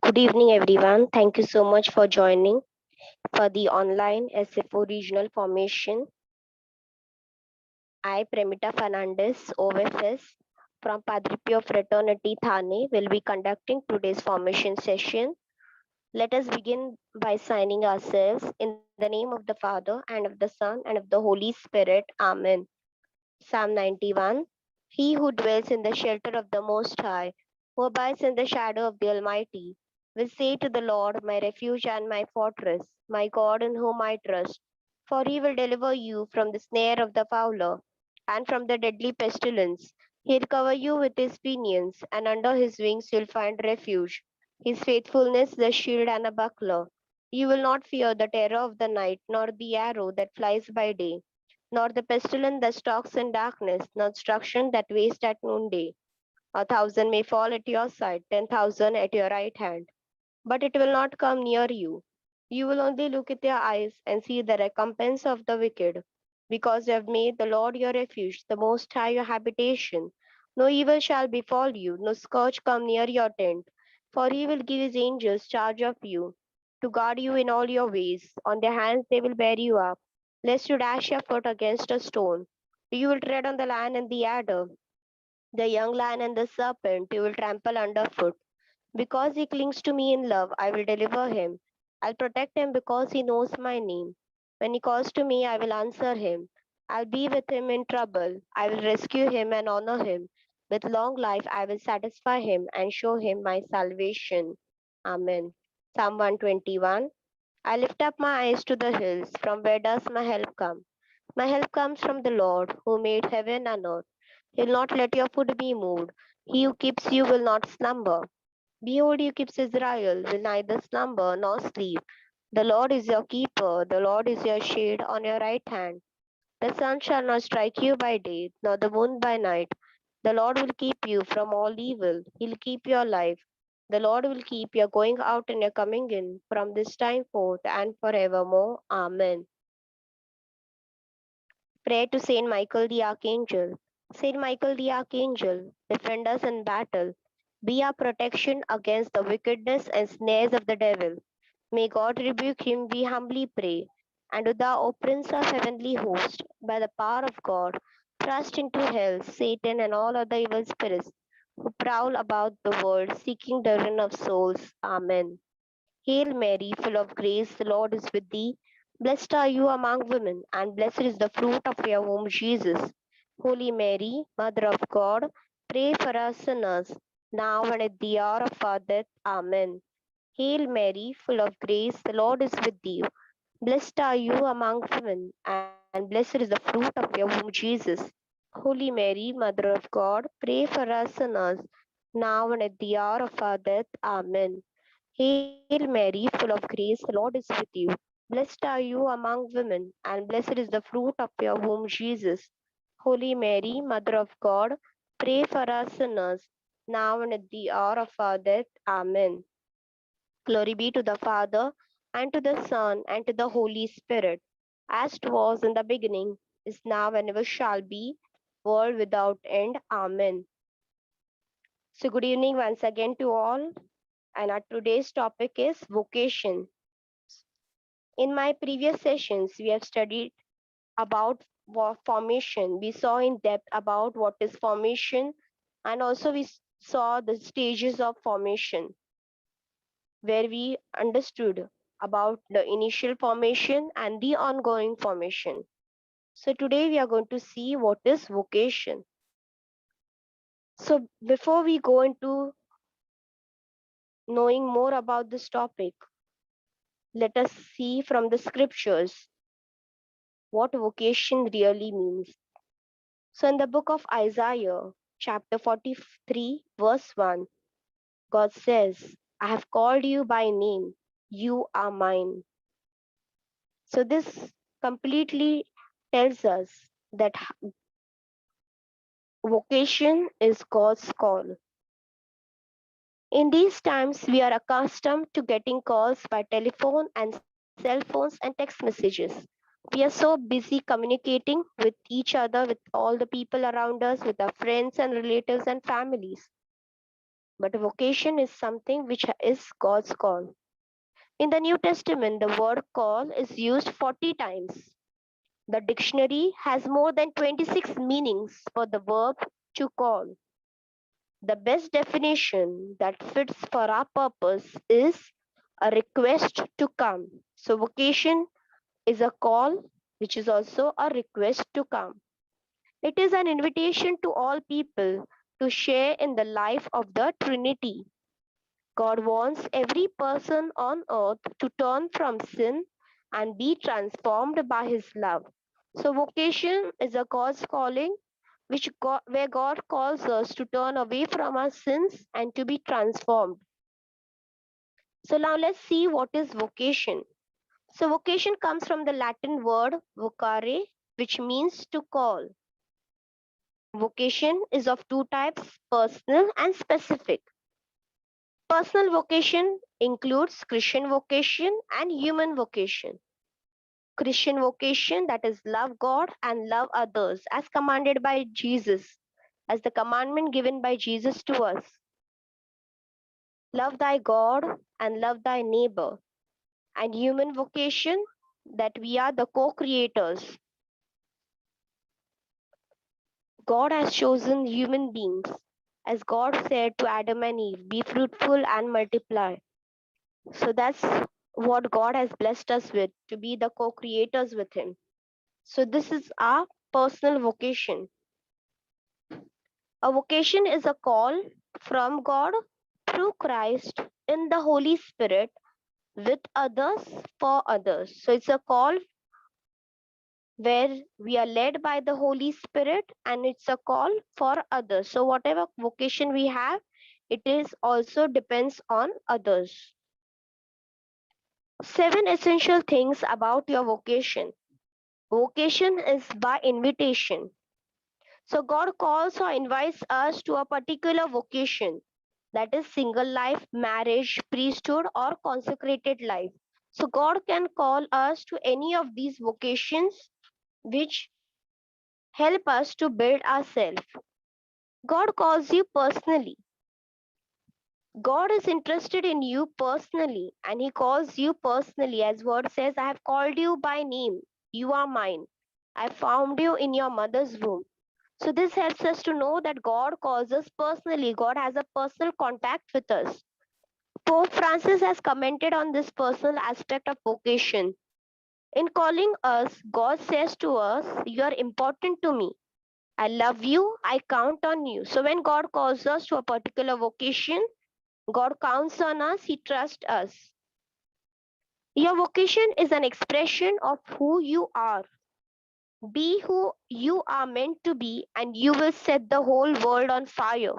Good evening, everyone. Thank you so much for joining for the online SFO regional formation. I, Premita Fernandez, OFS from Padre Pio Fraternity Thane, will be conducting today's formation session. Let us begin by signing ourselves in the name of the Father and of the Son and of the Holy Spirit. Amen. Psalm 91. He who dwells in the shelter of the Most High, who abides in the shadow of the Almighty, will say to the Lord, my refuge and my fortress, my God in whom I trust. For he will deliver you from the snare of the fowler and from the deadly pestilence. He'll cover you with his pinions, and under his wings you'll find refuge. His faithfulness, the shield and a buckler. You will not fear the terror of the night, nor the arrow that flies by day, nor the pestilence that stalks in darkness, nor destruction that wastes at noonday. 1,000 may fall at your side, 10,000 at your right hand, but it will not come near you. You will only look with your eyes and see the recompense of the wicked, because you have made the Lord your refuge, the Most High your habitation. No evil shall befall you, no scourge come near your tent, for he will give his angels charge of you, to guard you in all your ways. On their hands they will bear you up, lest you dash your foot against a stone. You will tread on the lion and the adder, the young lion and the serpent you will trample underfoot. Because he clings to me in love, I will deliver him. I'll protect him because he knows my name. When he calls to me, I will answer him. I'll be with him in trouble. I will rescue him and honor him. With long life, I will satisfy him and show him my salvation. Amen. Psalm 121. I lift up my eyes to the hills. From where does my help come? My help comes from the Lord who made heaven and earth. He will not let your foot be moved. He who keeps you will not slumber. Behold, he keeps Israel, will neither slumber nor sleep. The Lord is your keeper, the Lord is your shade on your right hand. The sun shall not strike you by day, nor the moon by night. The Lord will keep you from all evil. He'll keep your life. The Lord will keep your going out and your coming in from this time forth and forevermore. Amen. Prayer to Saint Michael the Archangel. Saint Michael the Archangel, defend us in battle. Be our protection against the wickedness and snares of the devil. May God rebuke him, we humbly pray. And do thou, O Prince of heavenly host, by the power of God, thrust into hell Satan and all other evil spirits who prowl about the world seeking the ruin of souls. Amen. Hail Mary, full of grace, the Lord is with thee. Blessed are you among women, and blessed is the fruit of your womb, Jesus. Holy Mary, Mother of God, pray for us sinners, now and at the hour of our death. Amen. Hail Mary, full of grace, the Lord is with thee. Blessed are you among women, and blessed is the fruit of your womb, Jesus. Holy Mary, Mother of God, pray for us sinners, now and at the hour of our death. Amen. Hail Mary, full of grace, the Lord is with you. Blessed are you among women, and blessed is the fruit of your womb, Jesus. Holy Mary, Mother of God, pray for us sinners, now and at the hour of our death. Amen. Glory be to the Father, and to the Son, and to the Holy Spirit, as it was in the beginning, is now, and ever shall be, world without end. Amen. So, good evening once again to all. And our today's topic is vocation. In my previous sessions, we have studied about formation. We saw in depth about what is formation, and also we saw the stages of formation, where we understood about the initial formation and the ongoing formation. So today we are going to see what is vocation. So before we go into knowing more about this topic, let us see from the scriptures what vocation really means. So in the book of Isaiah, chapter 43, verse 1, God says, I have called you by name, you are mine. So this completely tells us that vocation is God's call. In these times, we are accustomed to getting calls by telephone and cell phones and text messages. We are so busy communicating with each other, with all the people around us, with our friends and relatives and families. but vocation is something which is God's call. In the New Testament, the word call is used 40 times. The dictionary has more than 26 meanings for the verb to call. The best definition that fits for our purpose is a request to come. So, vocation is a call, which is also a request to come. It is an invitation to all people to share in the life of the Trinity. God wants every person on earth to turn from sin and be transformed by His love. So, vocation is a God's calling, where God calls us to turn away from our sins and to be transformed. So, now let's see what is vocation. So, vocation comes from the Latin word vocare, which means to call. Vocation is of two types, personal and specific. Personal vocation includes Christian vocation and human vocation. Christian vocation, that is love God and love others as commanded by Jesus, as the commandment given by Jesus to us. Love thy God and love thy neighbor. And human vocation, that we are the co-creators. God has chosen human beings. As God said to Adam and Eve, be fruitful and multiply. So that's what God has blessed us with, to be the co-creators with Him. So this is our personal vocation. A vocation is a call from God through Christ in the Holy Spirit with others for others. So it's a call where we are led by the Holy Spirit and it's a call for others. So whatever vocation we have, it is also depends on others. 7 essential things about your vocation. Vocation is by invitation. So God calls or invites us to a particular vocation, that is single life, marriage, priesthood, or consecrated life. So God can call us to any of these vocations which help us to build ourselves. God calls you personally. God is interested in you personally and He calls you personally. As word says, I have called you by name. You are mine. I found you in your mother's womb. So this helps us to know that God calls us personally. God has a personal contact with us. Pope Francis has commented on this personal aspect of vocation. In calling us, God says to us, you are important to me. I love you. I count on you. So when God calls us to a particular vocation, God counts on us. He trusts us. Your vocation is an expression of who you are. Be who you are meant to be, and you will set the whole world on fire.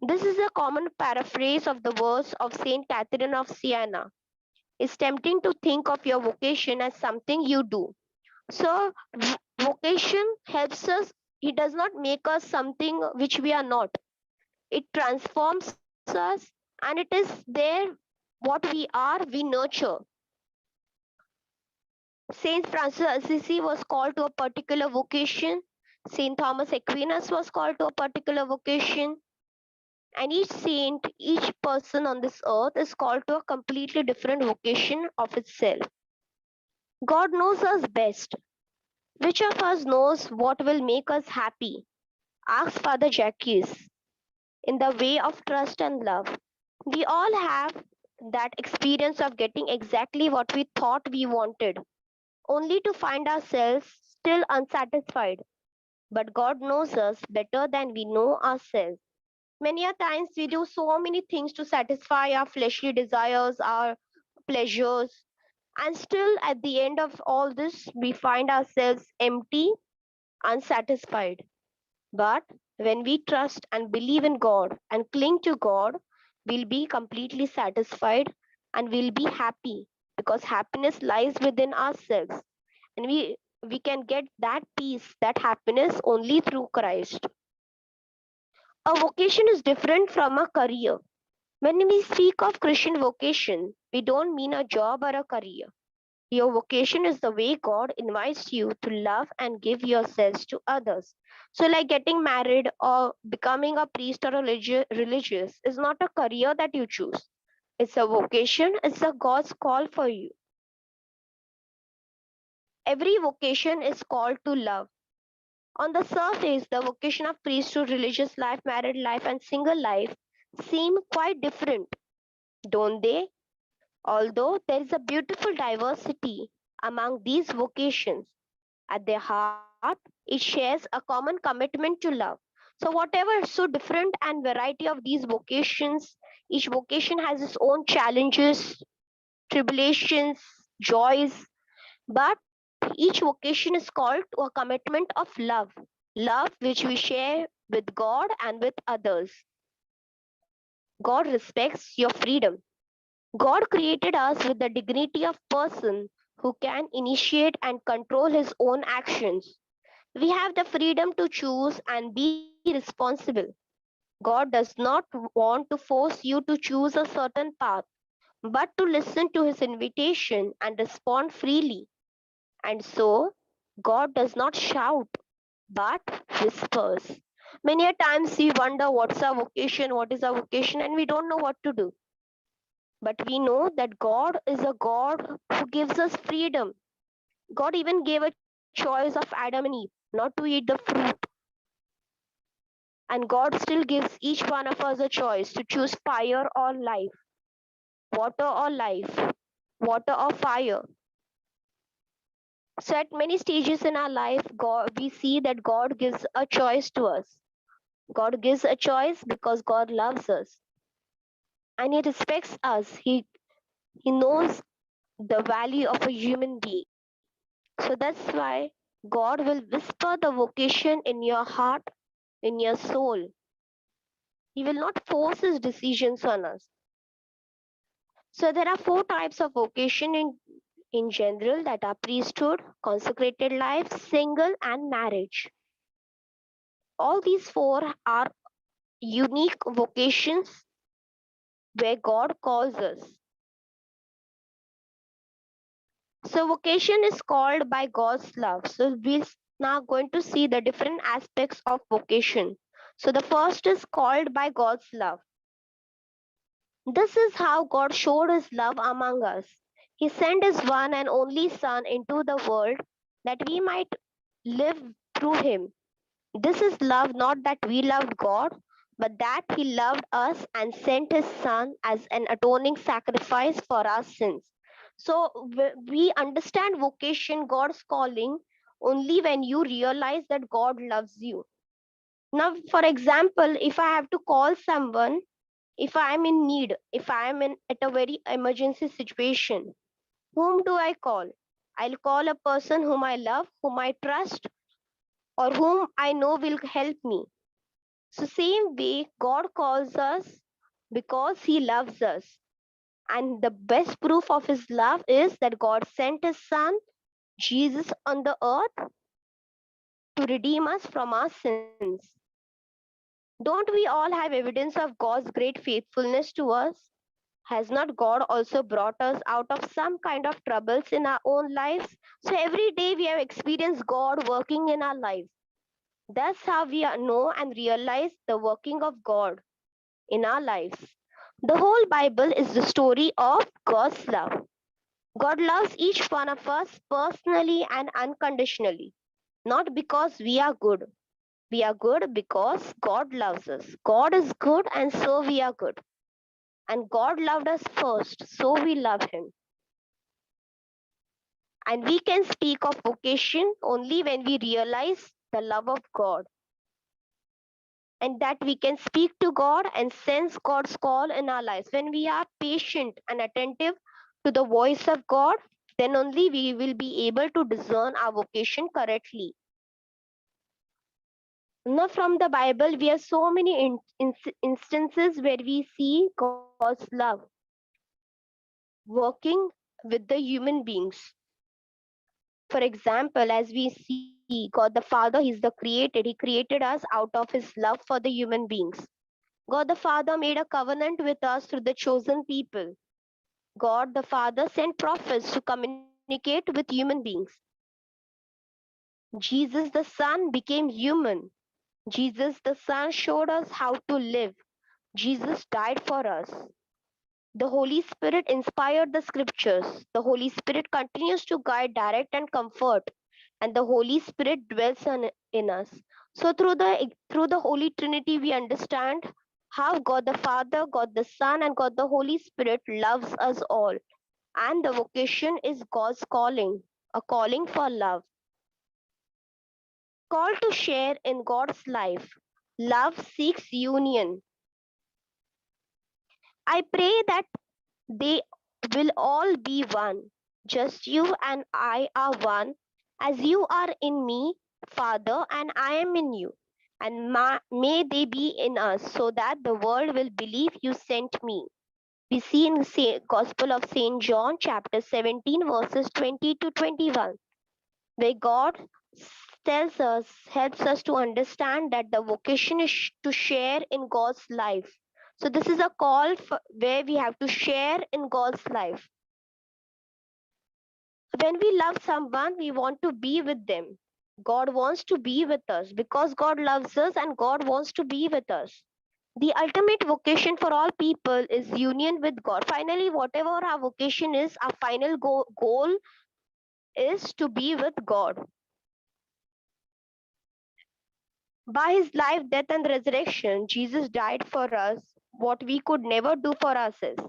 This is a common paraphrase of the verse of Saint Catherine of Siena. It's tempting to think of your vocation as something you do. So, vocation helps us, it does not make us something which we are not. It transforms us, and it is there what we are, we nurture. Saint Francis Assisi was called to a particular vocation. Saint Thomas Aquinas was called to a particular vocation. And each saint, each person on this earth is called to a completely different vocation of itself. God knows us best. Which of us knows what will make us happy? Asked Father Jacques in the way of trust and love. We all have that experience of getting exactly what we thought we wanted, only to find ourselves still unsatisfied. But God knows us better than we know ourselves. Many a times we do so many things to satisfy our fleshly desires, our pleasures, and still at the end of all this, we find ourselves empty, unsatisfied. But when we trust and believe in God and cling to God, we'll be completely satisfied and we'll be happy because happiness lies within ourselves. And we can get that peace, that happiness only through Christ. A vocation is different from a career. When we speak of Christian vocation, we don't mean a job or a career. Your vocation is the way God invites you to love and give yourselves to others. So, like getting married or becoming a priest or religious is not a career that you choose. It's a vocation, it's a God's call for you. Every vocation is called to love. On the surface, the vocation of priesthood, religious life, married life, and single life seem quite different, don't they? Although there is a beautiful diversity among these vocations, at their heart, it shares a common commitment to love. So, whatever is so different and variety of these vocations, each vocation has its own challenges, tribulations, joys, but each vocation is called to a commitment of love, love which we share with God and with others. God respects your freedom. God created us with the dignity of person who can initiate and control his own actions. We have the freedom to choose and be responsible. God does not want to force you to choose a certain path, but to listen to his invitation and respond freely. And so, God does not shout, but whispers. Many a times we wonder what's our vocation, what is our vocation, and we don't know what to do. But we know that God is a God who gives us freedom. God even gave a choice of Adam and Eve not to eat the fruit. And God still gives each one of us a choice to choose fire or life, water or life, water or fire. So at many stages in our life, God, we see that God gives a choice to us. God gives a choice because God loves us and He respects us. He knows the value of a human being. So that's why God will whisper the vocation in your heart, in your soul. He will not force His decisions on us. So there are four types of vocation in general that are priesthood, consecrated life, single, and marriage. All these four are unique vocations where God calls us. So vocation is called by God's love. So we're now going to see the different aspects of vocation. So the first is called by God's love. This is how God showed his love among us. He sent his one and only Son into the world that we might live through him. This is love, not that we loved God, but that he loved us and sent his Son as an atoning sacrifice for our sins. So we understand vocation, God's calling, only when you realize that God loves you. Now, for example, if I have to call someone, if I am in need, if I am in at a very emergency situation, whom do I call? I'll call a person whom I love, whom I trust, or whom I know will help me. So, same way, God calls us because He loves us. And the best proof of His love is that God sent His Son, Jesus, on the earth to redeem us from our sins. Don't we all have evidence of God's great faithfulness to us? Has not God also brought us out of some kind of troubles in our own lives? So every day we have experienced God working in our lives. That's how we know and realize the working of God in our lives. The whole Bible is the story of God's love. God loves each one of us personally and unconditionally, not because we are good. We are good because God loves us. God is good, and so we are good. And God loved us first, so we love Him. And we can speak of vocation only when we realize the love of God, and that we can speak to God and sense God's call in our lives. When we are patient and attentive to the voice of God, then only we will be able to discern our vocation correctly. Now, from the Bible, we have so many instances where we see God's love working with the human beings. For example, as we see God the Father, He's the creator. He created us out of His love for the human beings. God the Father made a covenant with us through the chosen people. God the Father sent prophets to communicate communicate with human beings. Jesus the Son became human. Jesus the Son showed us how to live. Jesus died for us. The Holy Spirit inspired the scriptures. The Holy Spirit continues to guide, direct, and comfort. And the Holy Spirit dwells in us. So through the Holy Trinity, we understand how God the Father, God the Son, and God the Holy Spirit loves us all. And the vocation is God's calling, a calling for love. Call to share in God's life. Love seeks union. I pray that they will all be one. Just you and I are one, as you are in me, Father, and I am in you. And may they be in us, so that the world will believe you sent me. We see in the Gospel of St. John, chapter 17, verses 20 to 21, where God helps us to understand that the vocation is to share in God's life. So this is a call where we have to share in God's life. When we love someone, we want to be with them. God wants to be with us because God loves us and God wants to be with us. The ultimate vocation for all people is union with God. Finally, whatever our vocation is, our final goal is to be with God. By his life, death, and resurrection, Jesus died for us what we could never do for ourselves.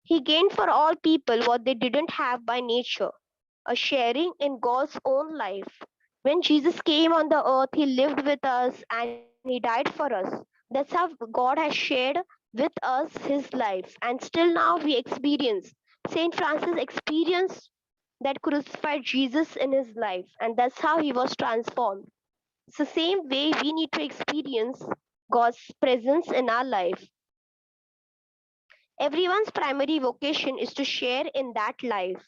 He gained for all people what they didn't have by nature, a sharing in God's own life. When Jesus came on the earth, he lived with us and he died for us. That's how God has shared with us his life. And still now we experience. St. Francis experienced that crucified Jesus in his life, and that's how he was transformed. It's the same way we need to experience God's presence in our life. Everyone's primary vocation is to share in that life.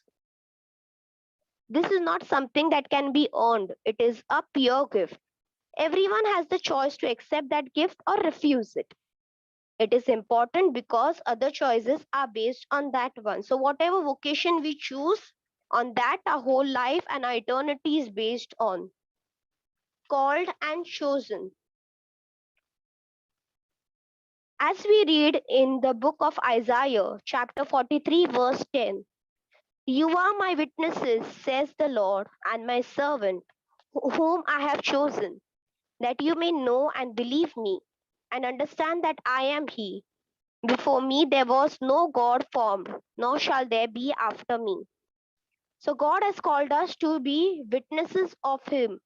This is not something that can be earned, it is a pure gift. Everyone has the choice to accept that gift or refuse it. It is important because other choices are based on that one. So, whatever vocation we choose, on that our whole life and our eternity is based on. Called and chosen. As we read in the book of Isaiah, chapter 43, verse 10, you are my witnesses, says the Lord, and my servant, whom I have chosen, that you may know and believe me, and understand that I am He. Before me there was no God formed, nor shall there be after me. So God has called us to be witnesses of Him.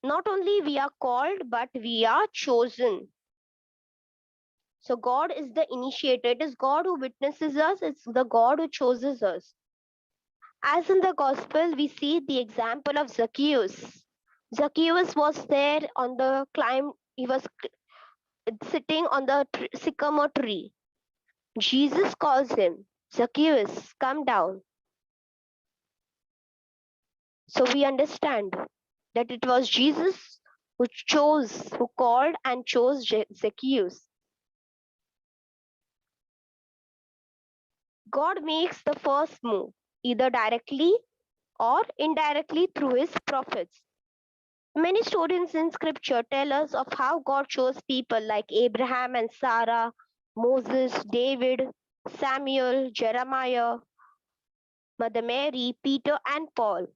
Not only we are called, but we are chosen. So God is the initiator. It is God who witnesses us. It's the God who chooses us. As in the gospel, we see the example of Zacchaeus. Zacchaeus was there on the climb. He was sitting on the sycamore tree. Jesus calls him, Zacchaeus, come down. So we understand that it was Jesus who called and chose Zacchaeus. God makes the first move, either directly or indirectly through his prophets. Many stories in scripture tell us of how God chose people like Abraham and Sarah, Moses, David, Samuel, Jeremiah, Mother Mary, Peter, and Paul.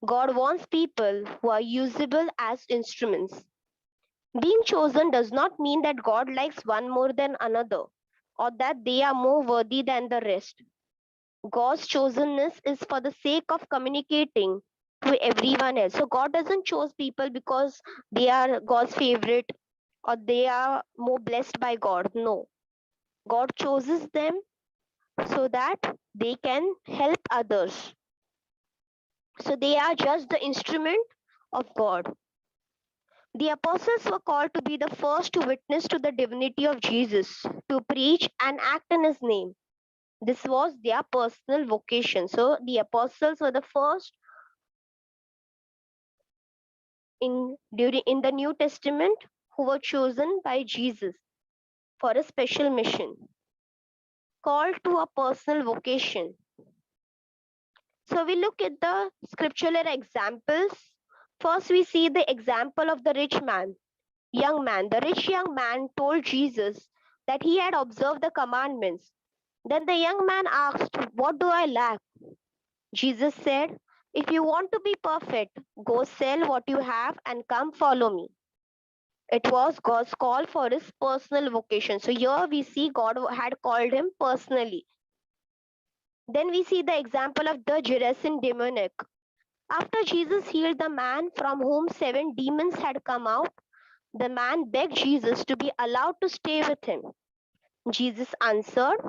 God wants people who are usable as instruments. Being chosen does not mean that God likes one more than another or that they are more worthy than the rest. God's chosenness is for the sake of communicating to everyone else. So God doesn't choose people because they are God's favorite or they are more blessed by God. No. God chooses them so that they can help others. So they are just the instrument of God. The apostles were called to be the first to witness to the divinity of Jesus, to preach and act in his name. This was their personal vocation. So the apostles were the first in the New Testament who were chosen by Jesus for a special mission, called to a personal vocation. So we look at the scriptural examples. First, we see the example of the rich man, young man. The rich young man told Jesus that he had observed the commandments. Then the young man asked, "What do I lack?" Jesus said, "If you want to be perfect, go sell what you have and come follow me." It was God's call for his personal vocation. So here we see God had called him personally. Then we see the example of the Gerasene demoniac. After Jesus healed the man from whom 7 demons had come out, the man begged Jesus to be allowed to stay with him. Jesus answered,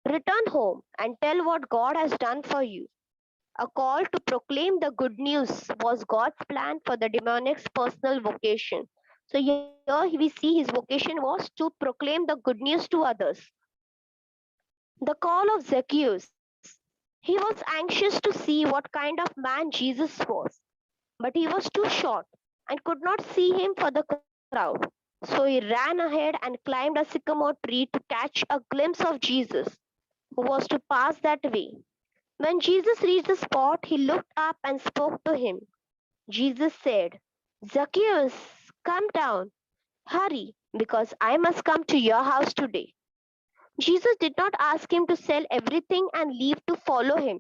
"Return home and tell what God has done for you." A call to proclaim the good news was God's plan for the demoniac's personal vocation. So here we see his vocation was to proclaim the good news to others. The call of Zacchaeus. He was anxious to see what kind of man Jesus was, but he was too short and could not see him for the crowd. So he ran ahead and climbed a sycamore tree to catch a glimpse of Jesus, who was to pass that way. When Jesus reached the spot, he looked up and spoke to him. Jesus said, "Zacchaeus, come down, hurry, because I must come to your house today." Jesus did not ask him to sell everything and leave to follow him.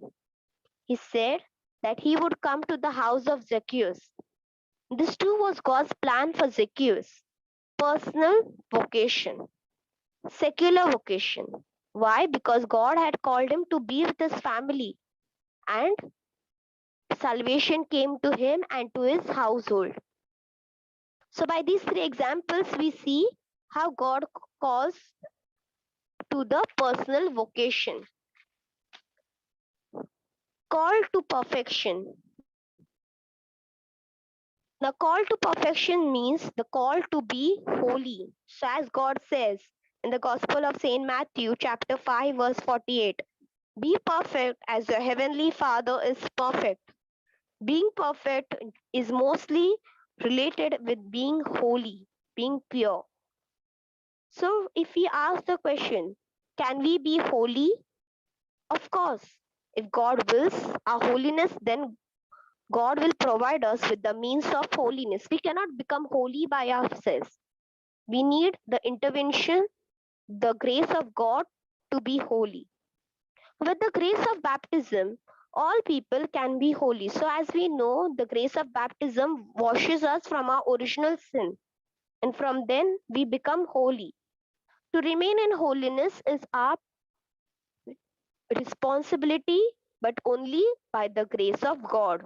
He said that he would come to the house of Zacchaeus. This too was God's plan for Zacchaeus. Personal vocation, secular vocation. Why? Because God had called him to be with his family, and salvation came to him and to his household. So, by these 3 examples, we see how God calls to the personal vocation. Call to perfection. The call to perfection means the call to be holy. So, as God says in the Gospel of St. Matthew, chapter 5, verse 48, "Be perfect as your heavenly Father is perfect." Being perfect is mostly related with being holy, being pure. So, if we ask the question, can we be holy? Of course. If God wills our holiness, then God will provide us with the means of holiness. We cannot become holy by ourselves. We need the intervention, the grace of God to be holy. With the grace of baptism, all people can be holy. So, as we know, the grace of baptism washes us from our original sin, and from then we become holy. To remain in holiness is our responsibility, but only by the grace of God.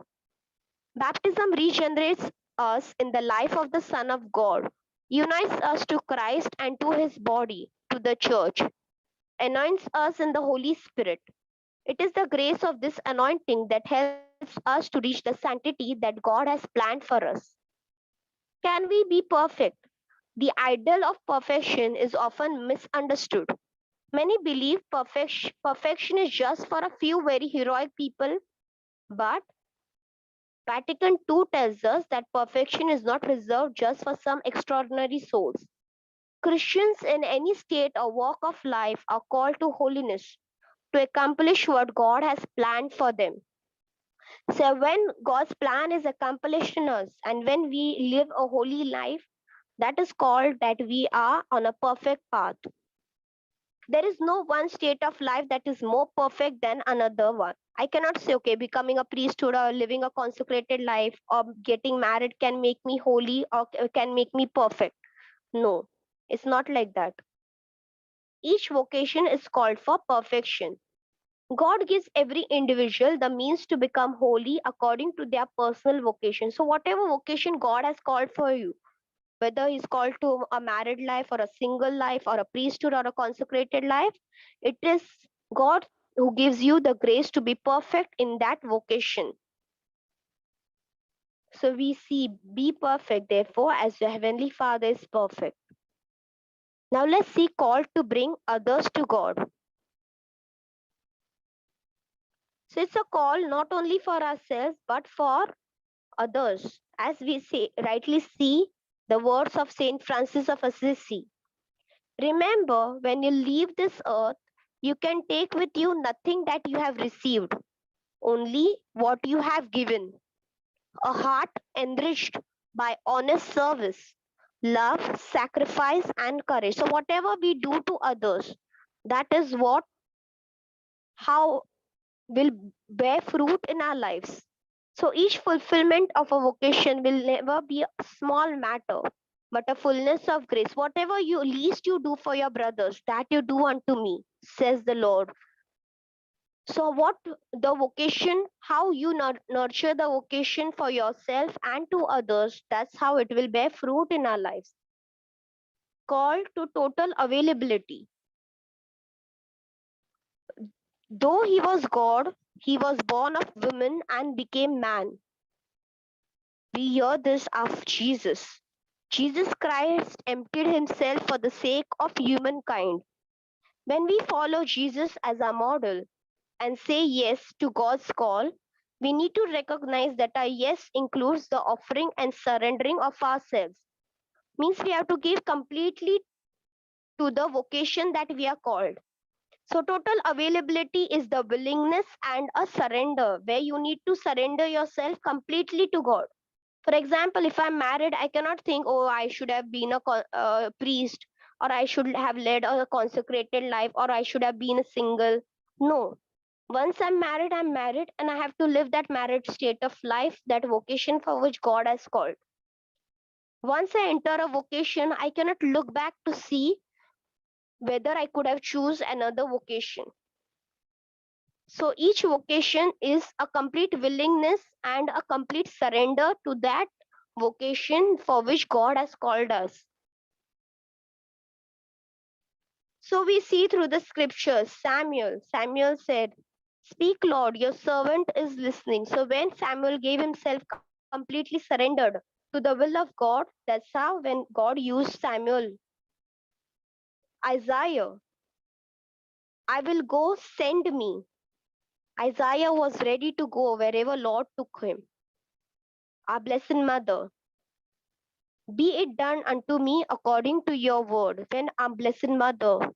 Baptism regenerates us in the life of the Son of God, unites us to Christ and to his body, to the church, anoints us in the Holy Spirit. It is the grace of this anointing that helps us to reach the sanctity that God has planned for us. Can we be perfect? The ideal of perfection is often misunderstood. Many believe perfection is just for a few very heroic people, but Vatican II tells us that perfection is not reserved just for some extraordinary souls. Christians in any state or walk of life are called to holiness to accomplish what God has planned for them. So, when God's plan is accomplished in us and when we live a holy life, that is called that we are on a perfect path. There is no one state of life that is more perfect than another one. I cannot say, okay, becoming a priesthood or living a consecrated life or getting married can make me holy or can make me perfect. No, it's not like that. Each vocation is called for perfection. God gives every individual the means to become holy according to their personal vocation. So, whatever vocation God has called for you, whether he's called to a married life or a single life or a priesthood or a consecrated life, it is God who gives you the grace to be perfect in that vocation. So we see, be perfect, therefore, as your heavenly Father is perfect. Now let's see, called to bring others to God. So it's a call not only for ourselves but for others. As we say, rightly see the words of Saint Francis of Assisi. Remember, when you leave this earth, you can take with you nothing that you have received. only what you have given. A heart enriched by honest service, love, sacrifice, and courage. So, whatever we do to others, that is what how will bear fruit in our lives. So, each fulfillment of a vocation will never be a small matter, but a fullness of grace. Whatever you least you do for your brothers, that you do unto me, says the Lord. So, what the vocation, how you nurture the vocation for yourself and to others, that's how it will bear fruit in our lives. Call to total availability. Though he was God, he was born of woman and became man. We hear this of Jesus. Jesus Christ emptied himself for the sake of humankind. When we follow Jesus as our model and say yes to God's call, we need to recognize that our yes includes the offering and surrendering of ourselves. Means we have to give completely to the vocation that we are called. So, total availability is the willingness and a surrender where you need to surrender yourself completely to God. For example, if I'm married, I cannot think, oh, I should have been a priest, or I should have led a consecrated life, or I should have been a single. No. Once I'm married, and I have to live that married state of life, that vocation for which God has called. Once I enter a vocation, I cannot look back to see whether I could have choose another vocation. So each vocation is a complete willingness and a complete surrender to that vocation for which God has called us. So we see through the scriptures, Samuel said, "Speak, Lord, your servant is listening." So when Samuel gave himself completely surrendered to the will of God, that's how when God used Samuel. Isaiah, I will go, send me. Isaiah was ready to go wherever Lord took him. Our Blessed Mother, be it done unto me according to your word. When our Blessed Mother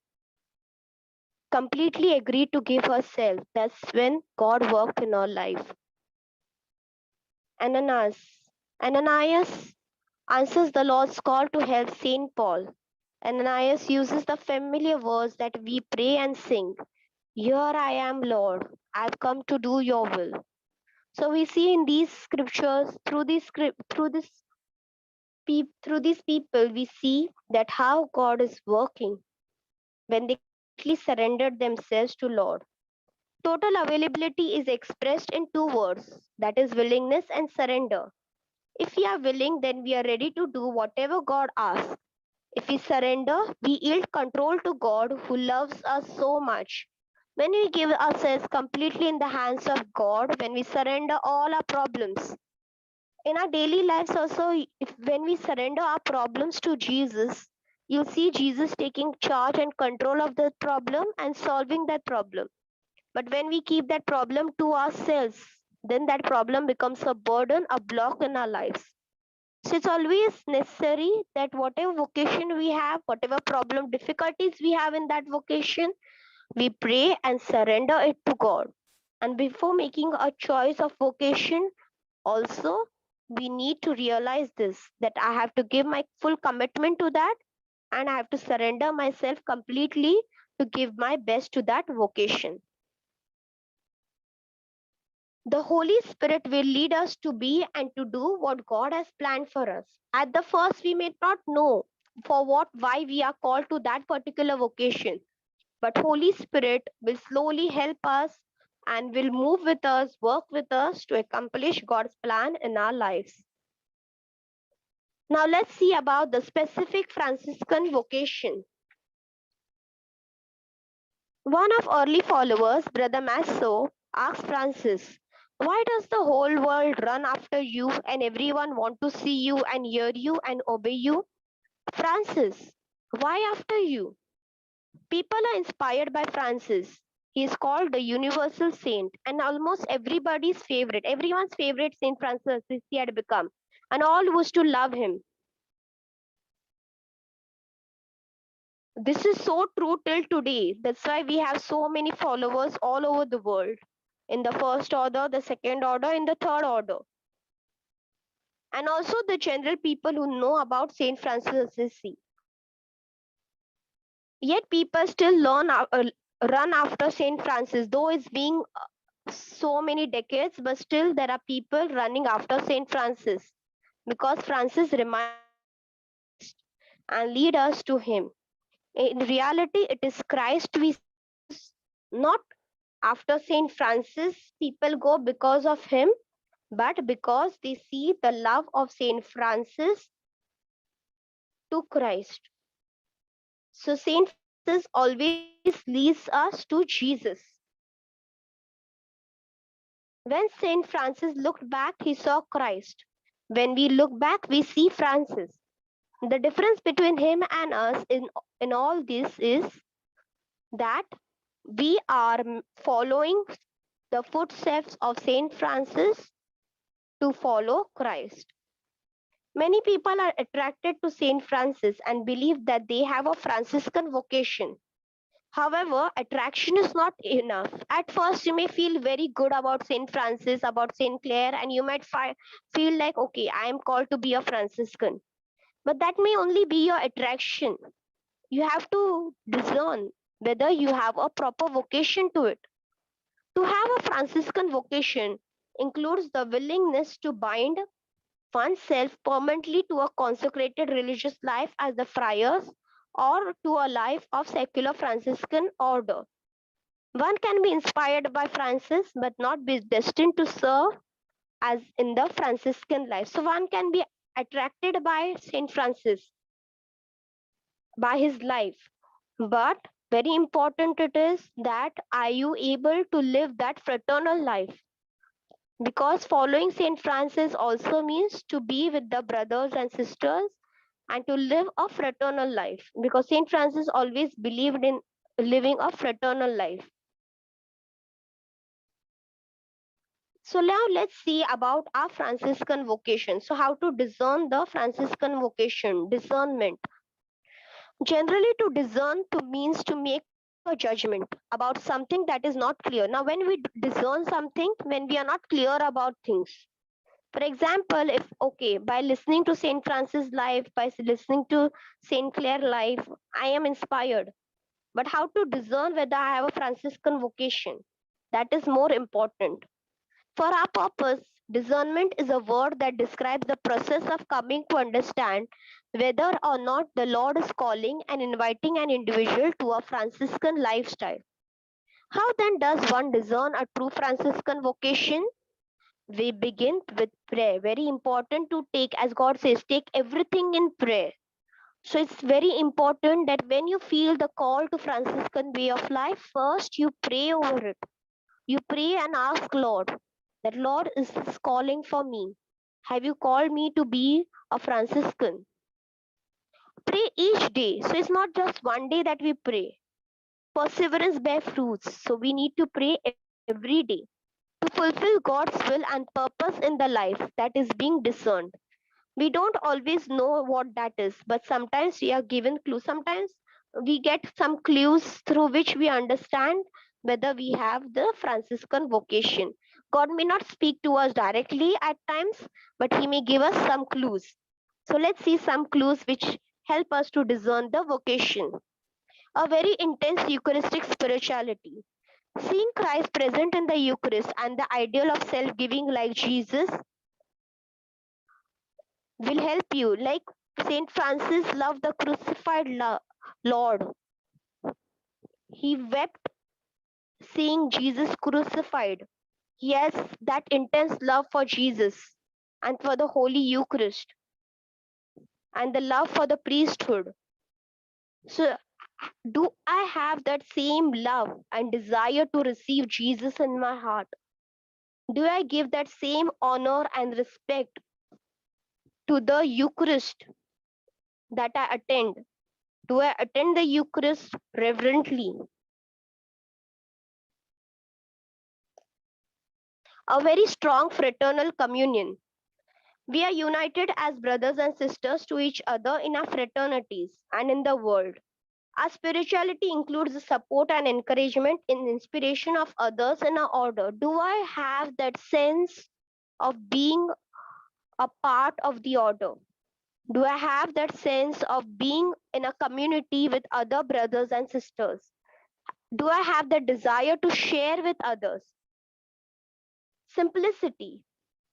completely agreed to give herself, that's when God worked in her life. Ananias answers the Lord's call to help Saint Paul. Ananias uses the familiar words that we pray and sing. Here I am, Lord. I've come to do your will. So we see in these scriptures, through these people, we see that how God is working when they completely surrendered themselves to Lord. Total availability is expressed in two words, that is willingness and surrender. If we are willing, then we are ready to do whatever God asks. If we surrender, we yield control to God who loves us so much. When we give ourselves completely in the hands of God, when we surrender all our problems, in our daily lives also, if when we surrender our problems to Jesus, you'll see Jesus taking charge and control of the problem and solving that problem. But when we keep that problem to ourselves, then that problem becomes a burden, a block in our lives. So it's always necessary that whatever vocation we have, whatever problem, difficulties we have in that vocation, we pray and surrender it to God. And before making a choice of vocation, also, we need to realize this, that I have to give my full commitment to that, and I have to surrender myself completely to give my best to that vocation. The Holy Spirit will lead us to be and to do what God has planned for us. At the first, we may not know for what, why we are called to that particular vocation, but Holy Spirit will slowly help us and will move with us, work with us to accomplish God's plan in our lives. Now let's see about the specific Franciscan vocation. One of early followers, Brother Masso, asked Francis, "Why does the whole world run after you and everyone want to see you and hear you and obey you?" Francis, why after you? People are inspired by Francis. He is called the universal saint and almost everyone's favorite Saint Francis he had become, and all used to love him. This is so true till today. That's why we have so many followers all over the world. in the first order, the second order, in the third order. And also the general people who know about Saint Francis of Assisi. Yet people still run after Saint Francis, though it's being so many decades, but still there are people running after Saint Francis because Francis reminds and lead us to him. In reality, it is Christ we not after Saint Francis. People go because of him, but because they see the love of Saint Francis to Christ. So Saint Francis always leads us to Jesus. When Saint Francis looked back, he saw Christ. When we look back, we see Francis. The difference between him and us in all this is that we are following the footsteps of Saint Francis to follow Christ. Many people are attracted to Saint Francis and believe that they have a Franciscan vocation. However, attraction is not enough. At first, you may feel very good about Saint Francis, about Saint Clare, and you might feel like, okay, I am called to be a Franciscan. But that may only be your attraction. You have to discern whether you have a proper vocation to it. To have a Franciscan vocation includes the willingness to bind oneself permanently to a consecrated religious life as the friars or to a life of secular Franciscan order. One can be inspired by Francis but not be destined to serve as in the Franciscan life. So one can be attracted by Saint Francis, by his life. But very important it is that are you able to live that fraternal life? Because following Saint Francis also means to be with the brothers and sisters and to live a fraternal life. Because Saint Francis always believed in living a fraternal life. So now let's see about our Franciscan vocation. So how to discern the Franciscan vocation, discernment. Generally, to discern to means to make a judgment about something that is not clear. Now, when we discern something, when we are not clear about things. For example, if okay, by listening to Saint Francis life, by listening to Saint Clare life, I am inspired. But how to discern whether I have a Franciscan vocation? That is more important. For our purpose, discernment is a word that describes the process of coming to understand whether or not the Lord is calling and inviting an individual to a Franciscan lifestyle. How then does one discern a true Franciscan vocation? We begin with prayer. Very important to take, as God says, take everything in prayer. So it's very important that when you feel the call to Franciscan way of life, first you pray over it. You pray and ask Lord, that Lord, is this calling for me? Have you called me to be a Franciscan? Pray each day. So it's not just one day that we pray. Perseverance bear fruits. So we need to pray every day to fulfill God's will and purpose in the life that is being discerned. We don't always know what that is, but sometimes we are given clues. Sometimes we get some clues through which we understand whether we have the Franciscan vocation. God may not speak to us directly at times, but He may give us some clues. So let's see some clues which help us to discern the vocation. A very intense Eucharistic spirituality. Seeing Christ present in the Eucharist and the ideal of self giving like Jesus will help you. Like Saint Francis loved the crucified Lord. He wept seeing Jesus crucified. He has that intense love for Jesus and for the Holy Eucharist and the love for the priesthood. So, do I have that same love and desire to receive Jesus in my heart? Do I give that same honor and respect to the Eucharist that I attend? Do I attend the Eucharist reverently? A very strong fraternal communion. We are united as brothers and sisters to each other in our fraternities and in the world. Our spirituality includes the support and encouragement in inspiration of others in our order. Do I have that sense of being a part of the order? Do I have that sense of being in a community with other brothers and sisters? Do I have the desire to share with others? Simplicity,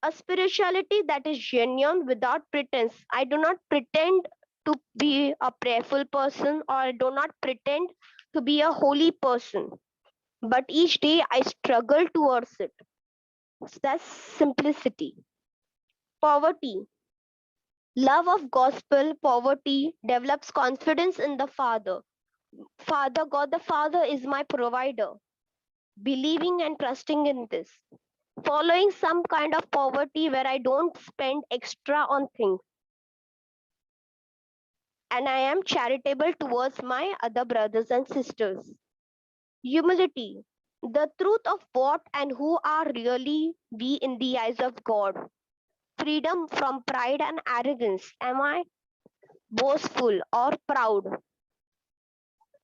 a spirituality that is genuine without pretense. I do not pretend to be a prayerful person, or I do not pretend to be a holy person, but each day I struggle towards it. So that's simplicity. Poverty, love of gospel. Poverty develops confidence in the Father. Father, God the Father is my provider. Believing and trusting in this. Following some kind of poverty where I don't spend extra on things, and I am charitable towards my other brothers and sisters. Humility, the truth of what and who are really we in the eyes of God. Freedom from pride and arrogance. Am I boastful or proud?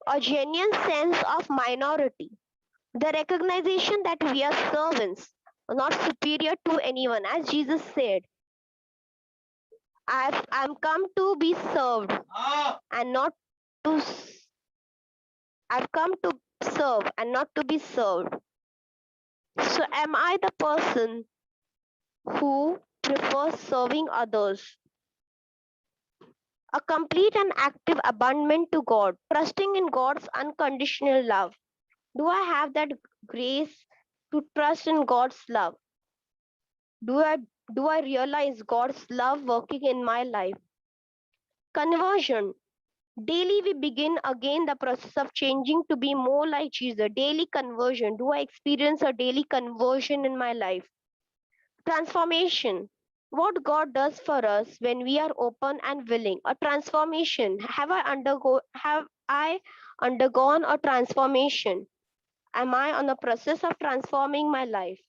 A genuine sense of minority. The recognition that we are servants, not superior to anyone. As Jesus said, I'm come to be served and not to. I've come to serve and not to be served. So, am I the person who prefers serving others? A complete and active abandonment to God, trusting in God's unconditional love. Do I have that grace to trust in God's love? Do I do I realize God's love working in my life? Conversion. Daily we begin again the process of changing to be more like Jesus. Daily conversion. Do I experience a daily conversion in my life? Transformation. What God does for us when we are open and willing. A transformation. Have I undergone a transformation? Am I on the process of transforming my life?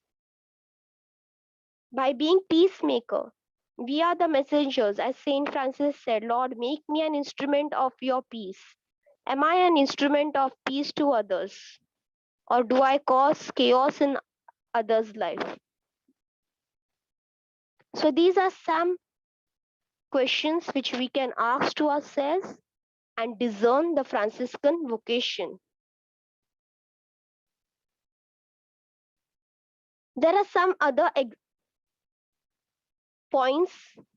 By being peacemaker. We are the messengers, as Saint Francis said, Lord, make me an instrument of your peace. Am I an instrument of peace to others? Or do I cause chaos in others' life? So these are some questions which we can ask to ourselves and discern the Franciscan vocation. There are some other points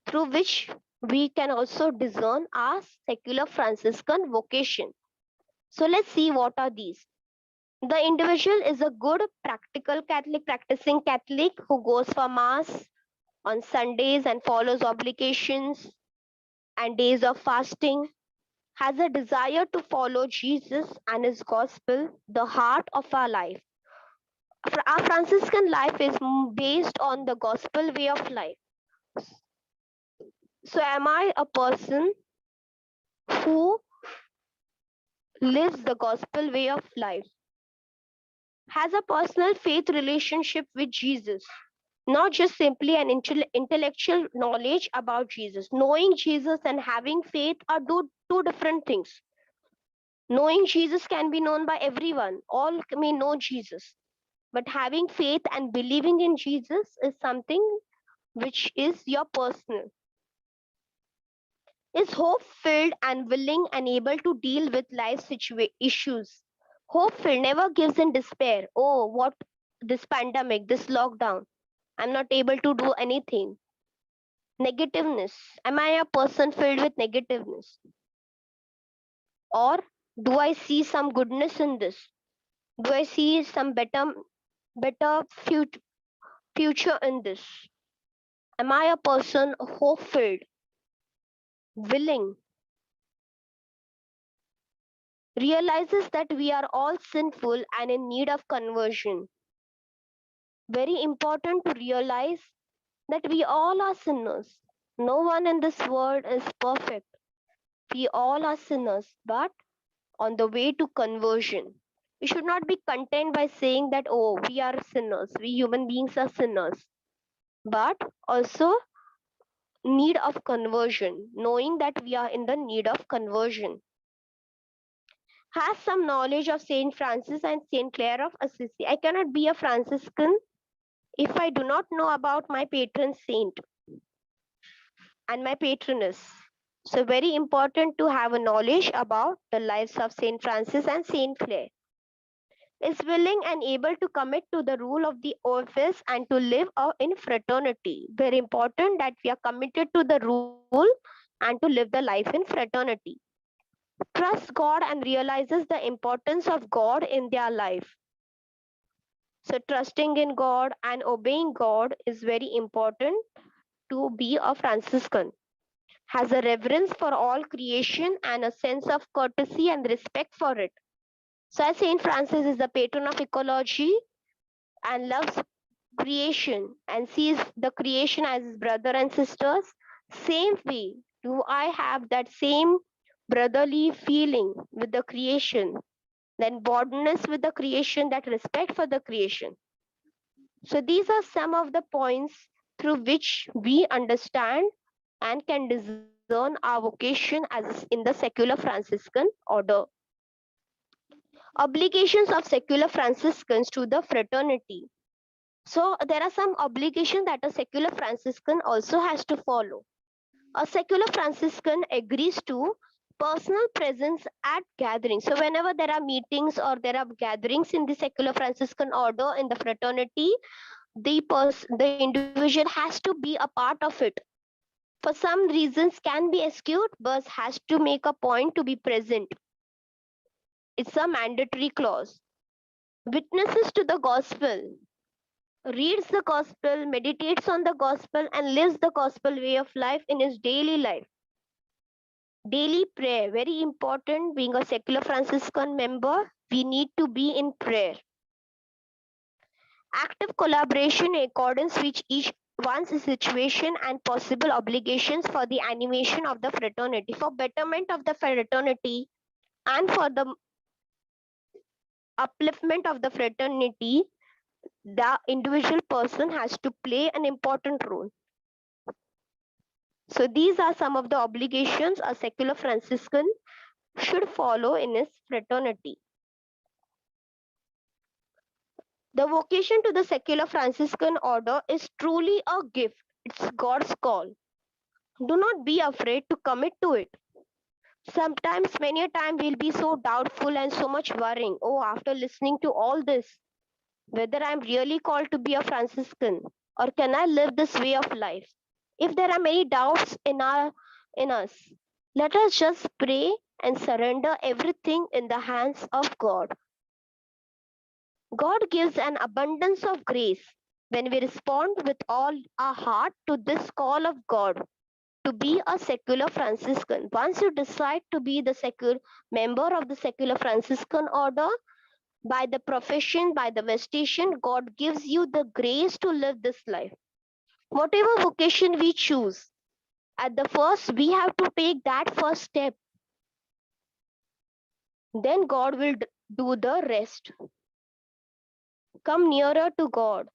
through which we can also discern our secular Franciscan vocation. So let's see what are these. The individual is a good practical Catholic, practicing Catholic who goes for Mass on Sundays and follows obligations and days of fasting, has a desire to follow Jesus and his gospel, the heart of our life. Our Franciscan life is based on the gospel way of life. So, am I a person who lives the gospel way of life, has a personal faith relationship with Jesus? Not just simply an intellectual knowledge about Jesus. Knowing Jesus and having faith are two different things. Knowing Jesus can be known by everyone, all may know Jesus. But having faith and believing in Jesus is something which is your personal. Is hope filled and willing and able to deal with life issues. Hope filled never gives in despair. Oh, what this pandemic, this lockdown. I'm not able to do anything. Negativeness. Am I a person filled with negativeness? Or do I see some goodness in this? Do I see some better future in this? Am I a person hope filled, willing, realizes that we are all sinful and in need of conversion? Very important to realize that we all are sinners. No one in this world is perfect. We all are sinners, but on the way to conversion. We should not be content by saying that, oh, we are sinners, we human beings are sinners, but also need of conversion, knowing that we are in the need of conversion. has some knowledge of Saint Francis and Saint Clare of Assisi. I cannot be a Franciscan if I do not know about my patron saint and my patroness. So very important to have a knowledge about the lives of Saint Francis and Saint Clare. Is willing and able to commit to the rule of the office and to live in fraternity. Very important that we are committed to the rule and to live the life in fraternity. Trust God and realizes the importance of God in their life. So trusting in God and obeying God is very important to be a Franciscan. Has a reverence for all creation and a sense of courtesy and respect for it. So as Saint Francis is the patron of ecology and loves creation and sees the creation as his brother and sisters, same way do I have that same brotherly feeling with the creation, then bondness with the creation, that respect for the creation. So these are some of the points through which we understand and can discern our vocation as in the secular Franciscan order. Obligations of secular Franciscans to the fraternity. So there are some obligations that a secular Franciscan also has to follow. A secular Franciscan agrees to personal presence at gatherings. So whenever there are meetings or there are gatherings in the secular Franciscan order in the fraternity, the individual has to be a part of it. For some reasons can be excused, but has to make a point to be present. It's a mandatory clause. Witnesses to the gospel, reads the gospel, meditates on the gospel, and lives the gospel way of life in his daily life. Daily prayer, very important. Being a secular Franciscan member, we need to be in prayer. Active collaboration in accordance with each one's situation and possible obligations for the animation of the fraternity, for betterment of the fraternity, and for the upliftment of the fraternity, the individual person has to play an important role. So these are some of the obligations a secular Franciscan should follow in his fraternity. The vocation to the secular Franciscan order is truly a gift. It's God's call. Do not be afraid to commit to it. Sometimes, many a time, we'll be so doubtful and so much worrying. Oh, after listening to all this, whether I'm really called to be a Franciscan or can I live this way of life? If there are many doubts in us, let us just pray and surrender everything in the hands of God. God gives an abundance of grace when we respond with all our heart to this call of God to be a secular Franciscan. Once you decide to be the secular member of the secular Franciscan order, by the profession, by the vestation, God gives you the grace to live this life. Whatever vocation we choose, at the first, we have to take that first step. Then God will do the rest. Come nearer to God.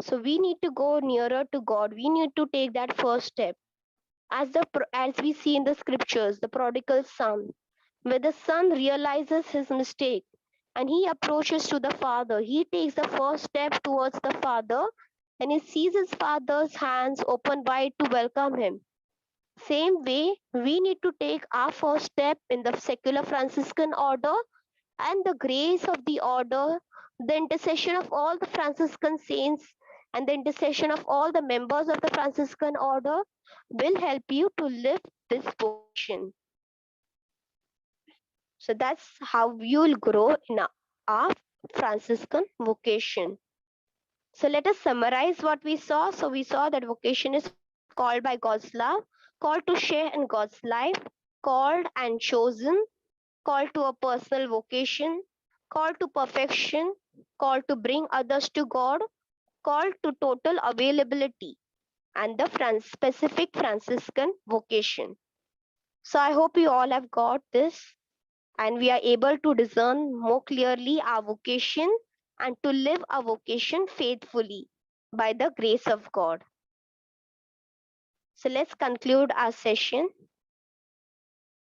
So we need to go nearer to God. We need to take that first step. As we see in the scriptures, the prodigal son, where the son realizes his mistake and he approaches to the father. He takes the first step towards the father and he sees his father's hands open wide to welcome him. Same way, we need to take our first step in the secular Franciscan order, and the grace of the order, the intercession of all the Franciscan saints, and the intercession of all the members of the Franciscan order will help you to live this vocation. So that's how you will grow in our Franciscan vocation. So let us summarize what we saw. So we saw that vocation is called by God's love, called to share in God's life, called and chosen, called to a personal vocation, called to perfection, called to bring others to God, called to total availability, and the specific Franciscan vocation. So I hope you all have got this and we are able to discern more clearly our vocation and to live our vocation faithfully by the grace of God. So let's conclude our session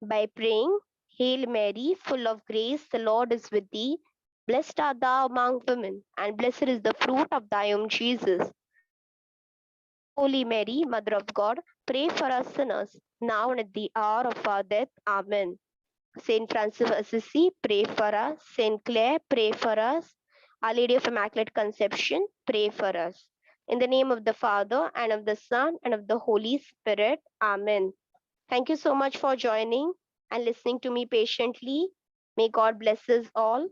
by praying. Hail Mary, full of grace, the Lord is with thee. Blessed art thou among women, and blessed is the fruit of thy womb, Jesus. Holy Mary, Mother of God, pray for us sinners, now and at the hour of our death. Amen. Saint Francis of Assisi, pray for us. Saint Clare, pray for us. Our Lady of Immaculate Conception, pray for us. In the name of the Father, and of the Son, and of the Holy Spirit. Amen. Thank you so much for joining and listening to me patiently. May God bless us all.